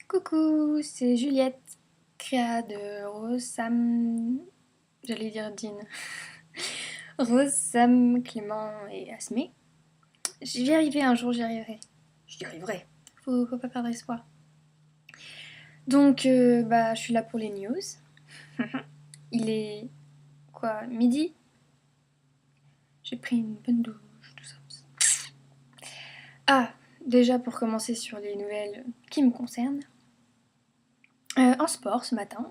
Coucou, c'est Juliette, créa de Rose, Sam, j'allais dire Dean. Rose, Sam, Clément et Asmé. J'y vais arriver un jour, j'y arriverai. J'y arriverai. Faut pas perdre espoir. Donc, je suis là pour les news. Il est quoi, midi? J'ai pris une bonne douche, tout ça. Ah, déjà pour commencer sur les nouvelles qui me concernent. En sport, ce matin,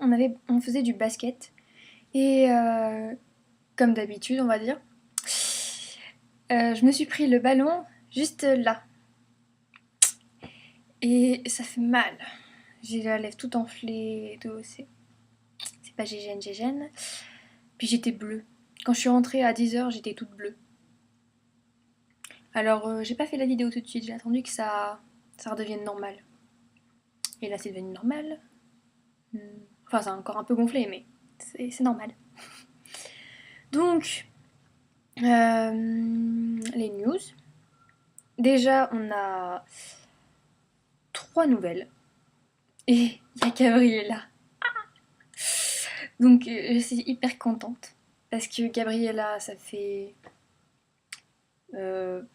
on faisait du basket. Et comme d'habitude, on va dire, je me suis pris le ballon juste là. Et ça fait mal. J'ai la lèvre toute enflée et tout. C'est pas gégène. Puis j'étais bleue. Quand je suis rentrée à 10h, j'étais toute bleue. Alors j'ai pas fait la vidéo tout de suite. J'ai attendu que ça redevienne normal. Et là, c'est devenu normal. Enfin, ça a encore un peu gonflé, mais c'est normal. Donc, les news. Déjà, on a 3 nouvelles. Et il y a Gabriella. Donc je suis hyper contente. Parce que Gabriella, ça fait... elle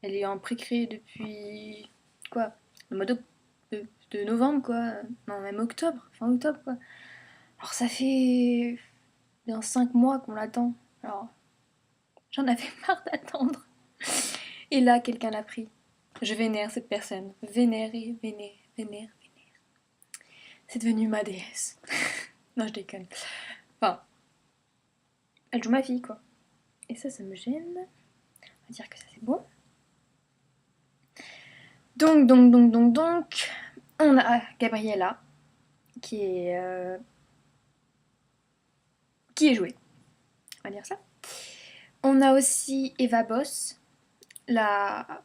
est en pré-créé depuis... Quoi, le mois de novembre, quoi. Non, même octobre. Fin octobre, quoi. Alors ça fait bien 5 mois qu'on l'attend. Alors j'en avais marre d'attendre. Et là, quelqu'un l'a pris. Je vénère cette personne. Vénérer, vénère. C'est devenu ma déesse. Non, je déconne. Enfin, elle joue ma fille, quoi. Et ça me gêne. On va dire que ça, c'est bon. Donc, on a Gabriella, qui est jouée. On va dire ça. On a aussi Eva Boss, la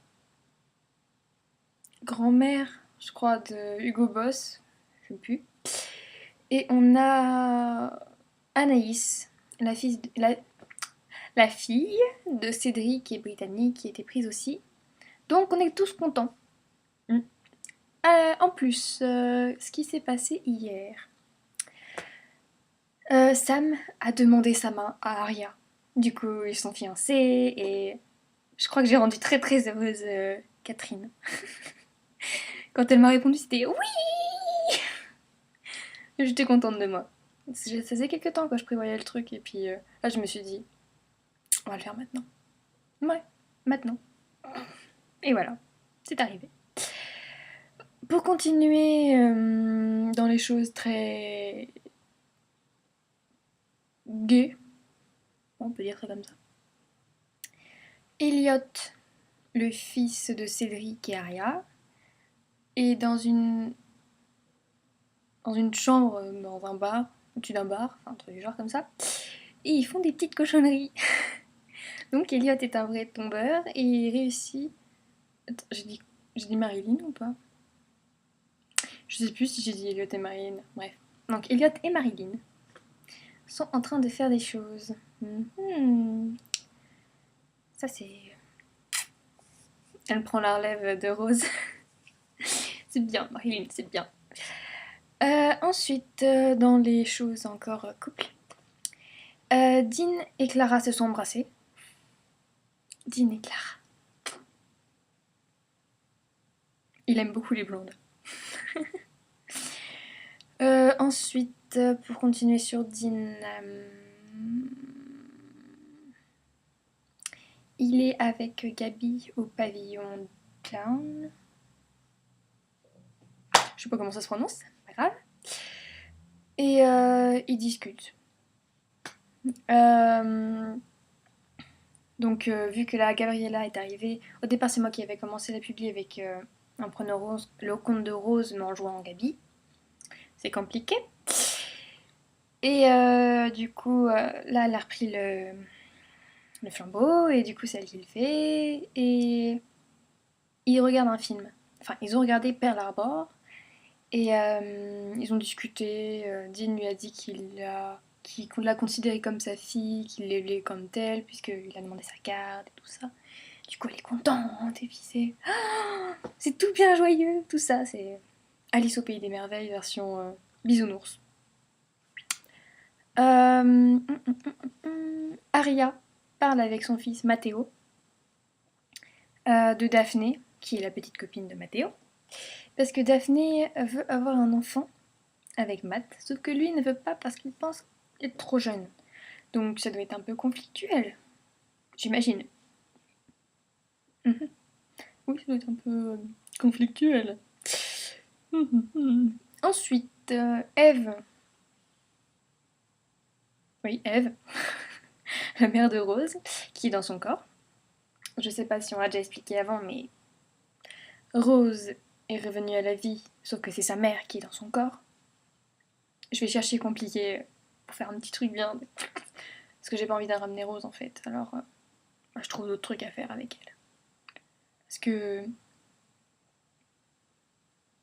grand-mère, je crois, de Hugo Boss. Je ne sais plus. Et on a Anaïs, la fille de Cédric, qui est britannique, qui était prise aussi. Donc on est tous contents. En plus, ce qui s'est passé hier. Sam a demandé sa main à Aria. Du coup, ils sont fiancés et je crois que j'ai rendu très très heureuse Catherine. Quand elle m'a répondu, c'était oui. J'étais contente de moi. Ça faisait quelques temps que je prévoyais le truc et puis là je me suis dit, on va le faire maintenant. Ouais, maintenant. Et voilà, c'est arrivé. Pour continuer dans les choses très gaies, on peut dire ça comme ça. Elliot, le fils de Cédric et Aria, est dans une chambre, dans un bar, au-dessus d'un bar, enfin un truc du genre comme ça, et ils font des petites cochonneries. Donc Elliot est un vrai tombeur et il réussit. Attends, j'ai dit Marilyn ou pas? Je sais plus si j'ai dit Elliot et Marilyn. Bref. Donc Elliot et Marilyn sont en train de faire des choses. Ça c'est. Elle prend la relève de Rose. C'est bien, Marilyn, c'est bien. Ensuite, dans les choses encore couple, Dean et Clara se sont embrassés. Dean et Clara. Il aime beaucoup les blondes. Ensuite, pour continuer sur Dean, il est avec Gabi au pavillon Clown. Je sais pas comment ça se prononce, pas grave. Et ils discutent. Donc, vu que la Gabriella est arrivée, au départ c'est moi qui avais commencé la publier avec en prenant Rose, le compte de Rose mais en jouant en Gabi. C'est compliqué. Et du coup, là elle a repris le flambeau et du coup c'est elle qui le fait. Et ils regardent un film. Enfin, ils ont regardé Pearl Harbor et ils ont discuté. Dean lui a dit qu'il l'a considérée comme sa fille, qu'il l'aimait comme telle, puisqu'il a demandé sa carte et tout ça. Du coup, elle est contente, et puis c'est tout bien joyeux, tout ça, c'est Alice au pays des merveilles version bisounours. Aria parle avec son fils Matteo de Daphné, qui est la petite copine de Matteo, parce que Daphné veut avoir un enfant avec Matt, sauf que lui ne veut pas parce qu'il pense être trop jeune. Donc ça doit être un peu conflictuel, j'imagine. Oui, ça doit être un peu conflictuel. Ensuite, Eve. Oui, Eve, la mère de Rose, qui est dans son corps. Je sais pas si on l'a déjà expliqué avant, mais Rose est revenue à la vie, sauf que c'est sa mère qui est dans son corps. Je vais chercher compliqué pour faire un petit truc bien. Parce que j'ai pas envie de ramener Rose en fait. Alors, je trouve d'autres trucs à faire avec elle. Parce que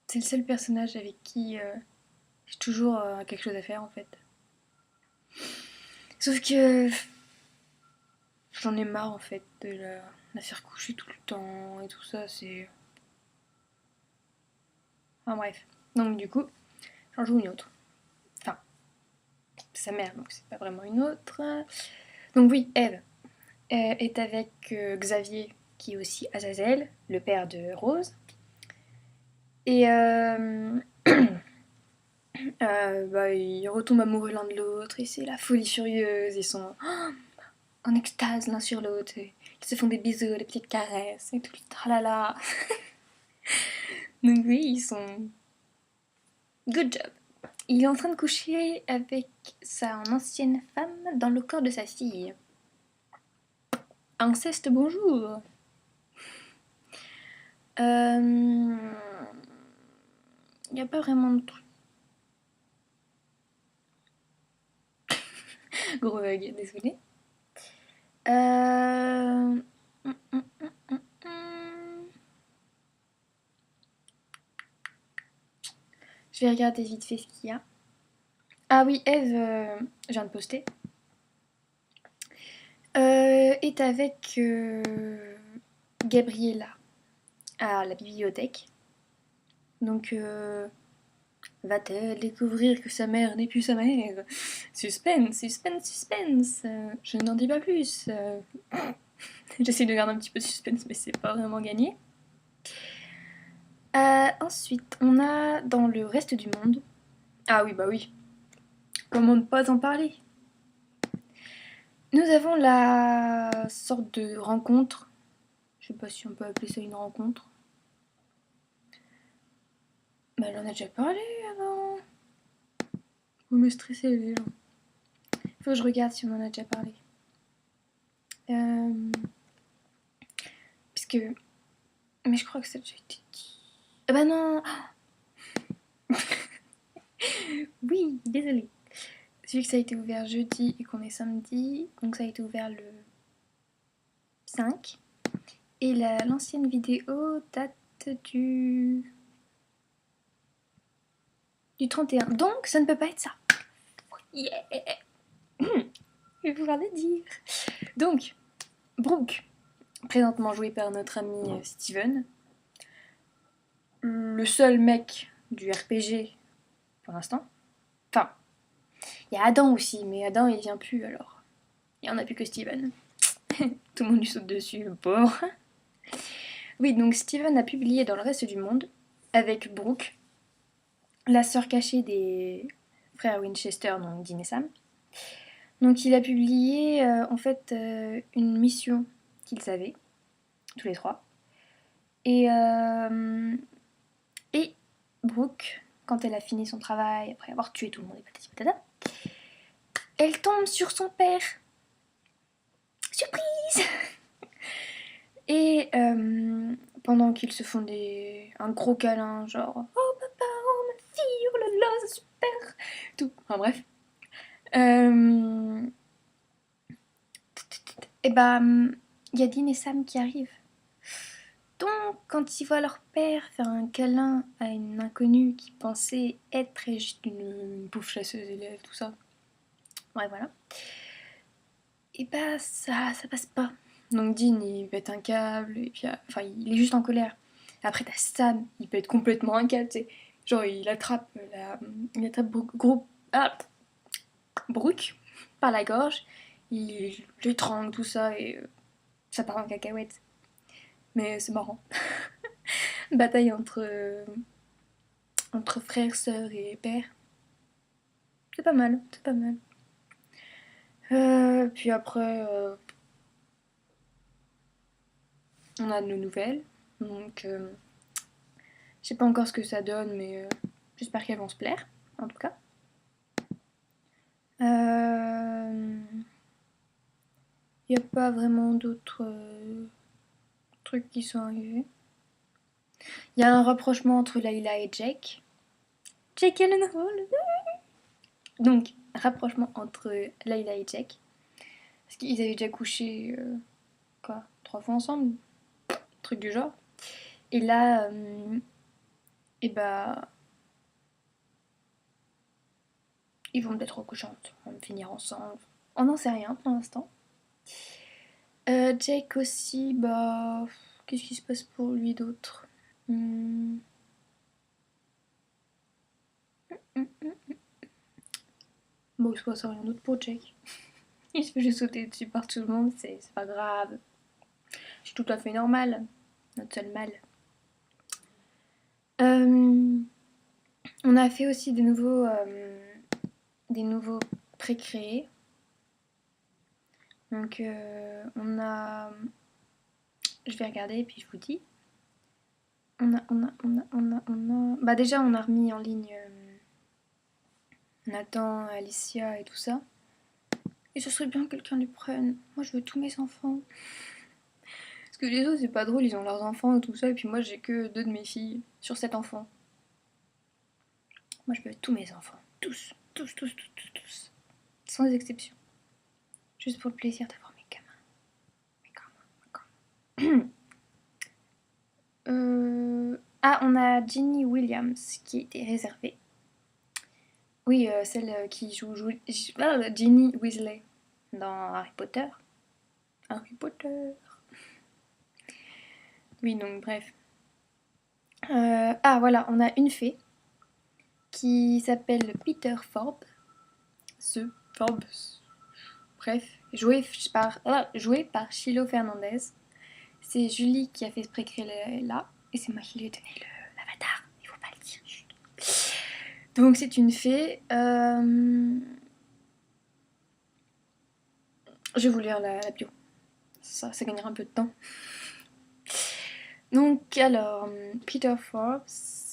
c'est le seul personnage avec qui j'ai toujours quelque chose à faire en fait. Sauf que j'en ai marre en fait de la faire coucher tout le temps et tout ça, c'est. Enfin bref. Donc du coup, j'en joue une autre. Enfin, c'est sa mère, donc c'est pas vraiment une autre. Donc oui, Eve est avec Xavier, qui est aussi Azazel, le père de Rose. Et bah, ils retombent amoureux l'un de l'autre, et c'est la folie furieuse, ils sont en extase l'un sur l'autre, ils se font des bisous, des petites caresses, et tout le tralala. Donc oui, ils sont... Good job. Il est en train de coucher avec sa ancienne femme dans le corps de sa fille. Inceste, bonjour. Il n'y a pas vraiment de truc. Gros bug, désolé. Je vais regarder vite fait ce qu'il y a. Ah oui, Eve, je viens de poster, est avec Gabriella à la bibliothèque. Donc, va-t-elle découvrir que sa mère n'est plus sa mère? Suspense, suspense, suspense. Je n'en dis pas plus. J'essaie de garder un petit peu de suspense, mais c'est pas vraiment gagné. Ensuite, on a dans le reste du monde. Ah oui, bah oui. Comment ne pas en parler? Nous avons la sorte de rencontre. Je sais pas si on peut appeler ça une rencontre. Mais elle en a déjà parlé avant. Vous me stressez les gens. Faut que je regarde si on en a déjà parlé. Puisque. Mais je crois que ça a déjà été dit. Ah bah non. Oui, désolée. Vu que ça a été ouvert jeudi et qu'on est samedi, donc ça a été ouvert le 5. Et l'ancienne vidéo date du 31. Donc ça ne peut pas être ça. Yeah. Je vais pouvoir le dire. Donc, Brooke, présentement joué par notre ami Steven, le seul mec du RPG pour l'instant. Enfin, il y a Adam aussi, mais Adam il vient plus alors. Il n'y en a plus que Steven. Tout le monde lui saute dessus, le pauvre. Oui, donc Steven a publié dans le reste du monde, avec Brooke, la sœur cachée des frères Winchester, donc Dean et Sam. Donc il a publié en fait une mission qu'ils avaient, tous les trois. Et Brooke, quand elle a fini son travail, après avoir tué tout le monde et patati patata, elle tombe sur son père. Surprise. Et pendant qu'ils se font un gros câlin, genre oh papa, oh ma fille, oh là là, c'est super, tout. Enfin bref. Et bah, il y a Dean et Sam qui arrivent. Donc, quand ils voient leur père faire un câlin à une inconnue qui pensait être juste une pauvre chasseuse élève, tout ça. Ouais, voilà. Et bah, ça passe pas. Donc, Dean, il pète un câble, et puis, enfin, il est juste en colère. Après, t'as Sam, il peut être complètement un câble, tu sais. Genre il attrape Brooke par la gorge, il l'étrangle, tout ça, et ça part en cacahuète. Mais c'est marrant. Bataille entre frères, sœurs et pères. C'est pas mal, c'est pas mal. Puis après, on a nos nouvelles. Donc, je sais pas encore ce que ça donne, mais j'espère qu'elles vont se plaire, en tout cas. Il n'y a pas vraiment d'autres trucs qui sont arrivés. Il y a un rapprochement entre Layla et Jake. Jake Gyllenhaal. Donc, rapprochement entre Layla et Jake. Parce qu'ils avaient déjà couché, 3 fois ensemble, truc du genre. Et là, et bah, ils vont peut-être recoucher ensemble, finir ensemble. On n'en sait rien pour l'instant. Jake aussi, bah, qu'est-ce qui se passe pour lui d'autre? Bon, il se passe rien d'autre pour Jake. Il se fait juste sauter dessus par tout le monde, c'est pas grave. C'est tout à fait normal. Notre seul mal. On a fait aussi des nouveaux pré-créés. Donc on a... Je vais regarder et puis je vous dis. Bah déjà on a remis en ligne Nathan, Alicia et tout ça. Et ce serait bien que quelqu'un les prenne. Moi je veux tous mes enfants. Parce que les autres c'est pas drôle, ils ont leurs enfants et tout ça. Et puis moi j'ai que 2 de mes filles sur 7 enfants. Moi je veux tous mes enfants. Tous. Tous, tous, tous, tous, tous. Sans exception. Juste pour le plaisir d'avoir mes gamins. Ah, on a Ginny Williams qui était réservée. Oui, celle qui joue Ginny Weasley dans Harry Potter. Harry Potter. Oui, donc bref. Ah, voilà, on a une fée qui s'appelle Peter Forbes. Forbes. Bref, joué par Chilo Fernandez. C'est Julie qui a fait ce pré-créé là, et c'est moi qui lui ai donné l'avatar. Il faut pas le dire. Chut. Donc c'est une fée. Je vais vous lire la bio. Ça gagnera un peu de temps. Donc alors, Peter Forbes,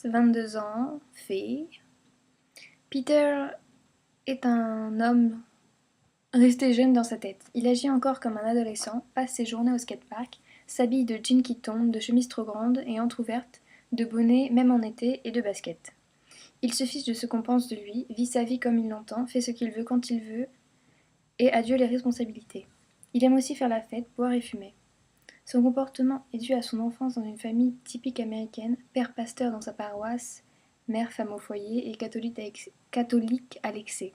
22 ans, fée. Peter est un homme resté jeune dans sa tête. Il agit encore comme un adolescent, passe ses journées au skatepark, s'habille de jeans qui tombent, de chemises trop grandes et entrouvertes, de bonnets même en été et de baskets. Il se fiche de ce qu'on pense de lui, vit sa vie comme il l'entend, fait ce qu'il veut quand il veut, et adieu les responsabilités. Il aime aussi faire la fête, boire et fumer. Son comportement est dû à son enfance dans une famille typique américaine, père pasteur dans sa paroisse, mère femme au foyer et catholique à l'excès.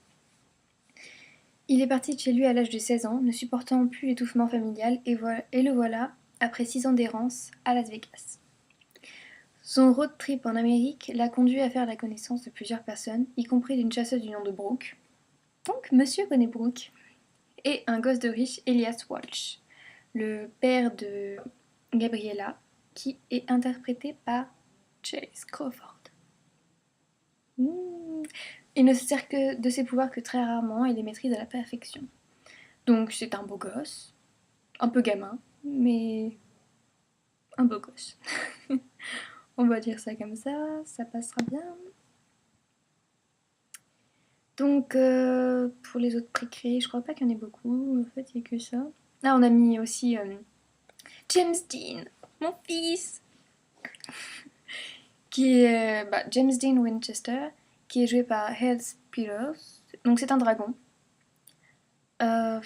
Il est parti de chez lui à l'âge de 16 ans, ne supportant plus l'étouffement familial, et le voilà, après 6 ans d'errance, à Las Vegas. Son road trip en Amérique l'a conduit à faire la connaissance de plusieurs personnes, y compris d'une chasseuse du nom de Brooke. Donc, monsieur connaît Brooke. Et un gosse de riche, Elias Walsh, le père de Gabriella, qui est interprété par Chase Crawford. Il ne se sert que de ses pouvoirs que très rarement et les maîtrise à la perfection. Donc c'est un beau gosse, un peu gamin, mais un beau gosse. On va dire ça comme ça passera bien. Donc pour les autres pré-créés, je crois pas qu'il y en ait beaucoup, en fait il n'y a que ça. Ah, on a mis aussi James Dean, mon fils, qui est James Dean Winchester, qui est joué par Hales Peters. Donc c'est un dragon. Sa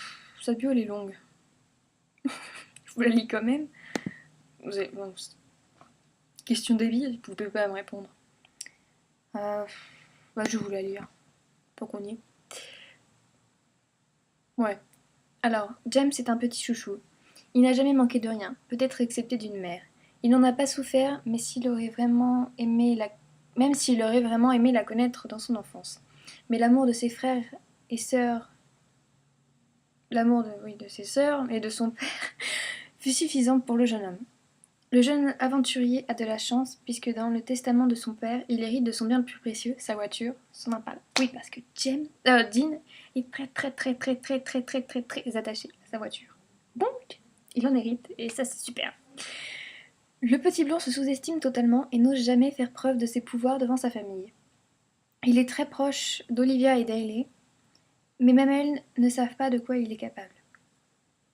bio elle est longue. Je vous la lis quand même. Bon, question débile, vous pouvez pas me répondre. Je vais vous la lire. Tant qu'on y est. Ouais. Alors, James est un petit chouchou. Il n'a jamais manqué de rien, peut-être excepté d'une mère. Il n'en a pas souffert, mais s'il aurait vraiment aimé même s'il aurait vraiment aimé la connaître dans son enfance. Mais l'amour de ses frères et sœurs, de ses sœurs et de son père fut suffisant pour le jeune homme. Le jeune aventurier a de la chance, puisque dans le testament de son père, il hérite de son bien le plus précieux, sa voiture, son Impala. Oui, parce que Dean est très attaché à sa voiture. Donc, il en hérite, et ça c'est super. Le petit blond se sous-estime totalement et n'ose jamais faire preuve de ses pouvoirs devant sa famille. Il est très proche d'Olivia et d'Hailey, mais même elles ne savent pas de quoi il est capable.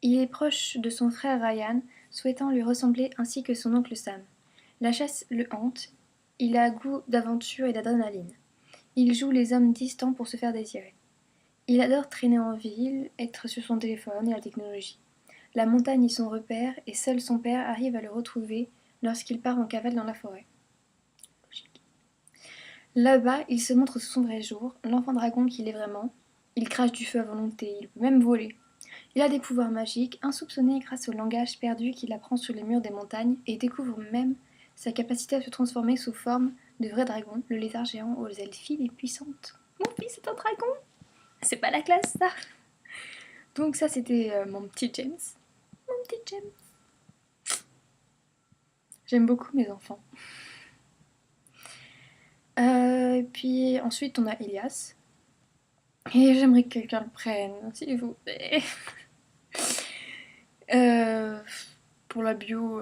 Il est proche de son frère Ryan, souhaitant lui ressembler ainsi que son oncle Sam. La chasse le hante, il a goût d'aventure et d'adrénaline. Il joue les hommes distants pour se faire désirer. Il adore traîner en ville, être sur son téléphone et la technologie. La montagne est son repère et seul son père arrive à le retrouver lorsqu'il part en cavale dans la forêt. Là-bas, il se montre sous son vrai jour, l'enfant dragon qu'il est vraiment. Il crache du feu à volonté, il peut même voler. Il a des pouvoirs magiques, insoupçonnés grâce au langage perdu qu'il apprend sur les murs des montagnes, et découvre même sa capacité à se transformer sous forme de vrai dragon, le lézard géant aux ailes fines et puissantes. Mon fils est un dragon! C'est pas la classe, ça! Donc ça, c'était mon petit James. Mon petit James. J'aime beaucoup mes enfants. Et puis ensuite, on a Elias. Et j'aimerais que quelqu'un le prenne, s'il vous plaît. Pour la bio,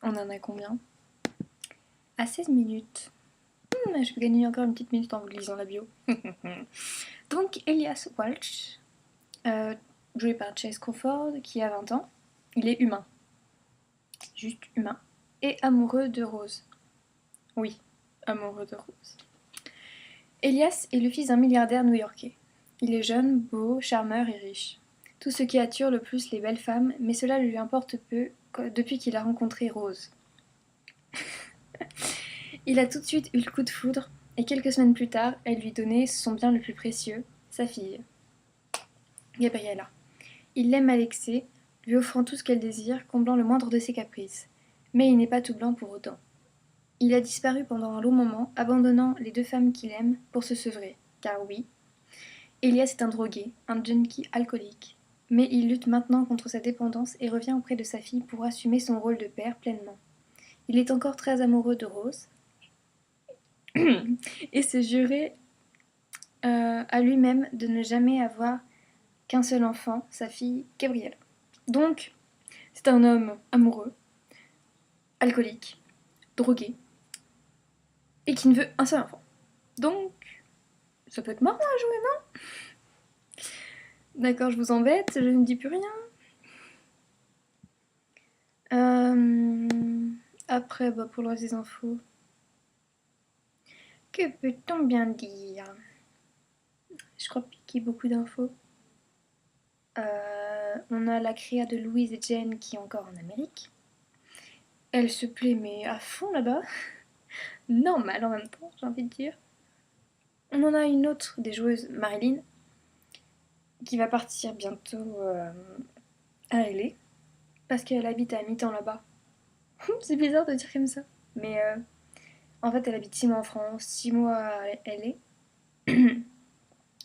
on en a combien? À 16 minutes. Je vais gagner encore une petite minute en vous lisant la bio. Donc, Elias Walsh, joué par Chase Crawford, qui a 20 ans. Il est humain. Juste humain. Et amoureux de Rose. Oui, amoureux de Rose. Elias est le fils d'un milliardaire new-yorkais. Il est jeune, beau, charmeur et riche. Tout ce qui attire le plus les belles femmes, mais cela lui importe peu depuis qu'il a rencontré Rose. Il a tout de suite eu le coup de foudre, et quelques semaines plus tard, elle lui donnait son bien le plus précieux, sa fille, Gabriella. Il l'aime à l'excès, lui offrant tout ce qu'elle désire, comblant le moindre de ses caprices. Mais il n'est pas tout blanc pour autant. Il a disparu pendant un long moment, abandonnant les 2 femmes qu'il aime pour se sevrer. Car oui, Elias est un drogué, un junkie alcoolique. Mais il lutte maintenant contre sa dépendance et revient auprès de sa fille pour assumer son rôle de père pleinement. Il est encore très amoureux de Rose et se jurait à lui-même de ne jamais avoir qu'un seul enfant, sa fille Gabrielle. Donc, c'est un homme amoureux, alcoolique, drogué, et qui ne veut un seul enfant. Donc, ça peut être marrant à jouer, non? D'accord, je vous embête, je ne dis plus rien. Après, pour le reste des infos, que peut-on bien dire? Je crois qu'il y a beaucoup d'infos. On a la créa de Louise et Jane qui est encore en Amérique. Elle se plaît mais à fond là-bas. Normal en même temps, j'ai envie de dire. On en a une autre des joueuses, Marilyn, qui va partir bientôt à LA, parce qu'elle habite à mi-temps là-bas. C'est bizarre de dire comme ça. Mais en fait, elle habite 6 mois en France, 6 mois à LA.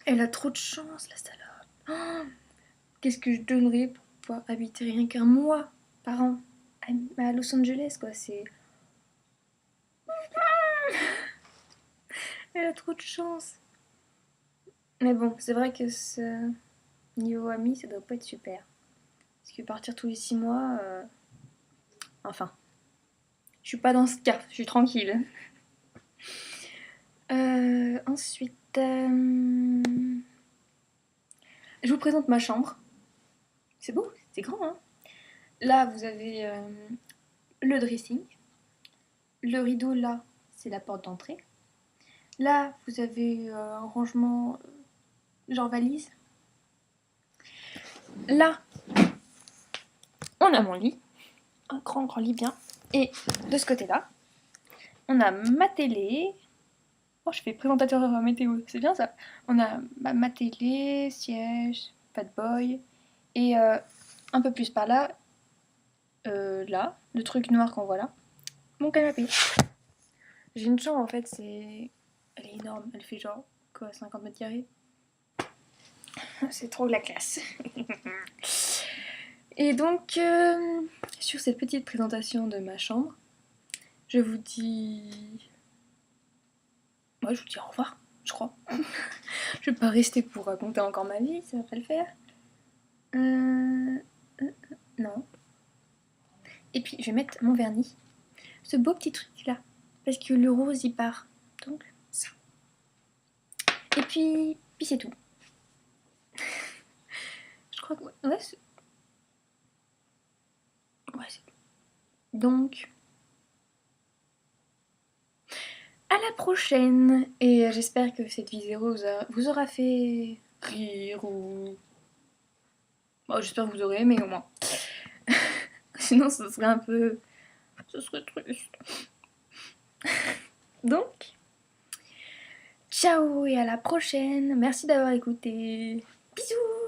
Elle a trop de chance, la salope. Oh, qu'est-ce que je donnerais pour pouvoir habiter rien qu'un mois par an à Los Angeles, quoi. C'est... Elle a trop de chance. Mais bon, c'est vrai que ce niveau ami, ça doit pas être super. Parce que partir tous les 6 mois... Enfin... Je suis pas dans ce cas, je suis tranquille. Ensuite... Je vous présente ma chambre. C'est beau, c'est grand, hein. Là, vous avez le dressing. Le rideau, là, c'est la porte d'entrée. Là, vous avez un rangement genre valise. Là, on a mon lit. Un grand lit bien. Et de ce côté-là, on a ma télé. Oh, je fais présentateur météo, c'est bien ça. On a ma télé, siège, Fat Boy. Et un peu plus par là, là, le truc noir qu'on voit là, mon canapé. J'ai une chambre en fait, elle est énorme, elle fait genre quoi, 50 mètres carrés. C'est trop la classe. Et donc, sur cette petite présentation de ma chambre, je vous dis... Moi, je vous dis au revoir, je crois. Je vais pas rester pour raconter encore ma vie, ça va pas le faire. Non. Et puis, je vais mettre mon vernis. Ce beau petit truc là. Parce que le rose, il part. Donc, ça. Et puis c'est tout. Je crois que... Ouais, c'est tout. Donc... à la prochaine. Et j'espère que cette vidéo vous aura fait rire ou... Bon, j'espère que vous aurez aimé au moins. Sinon ce serait un peu... ce serait triste. Donc... ciao et à la prochaine. Merci d'avoir écouté. Bisous.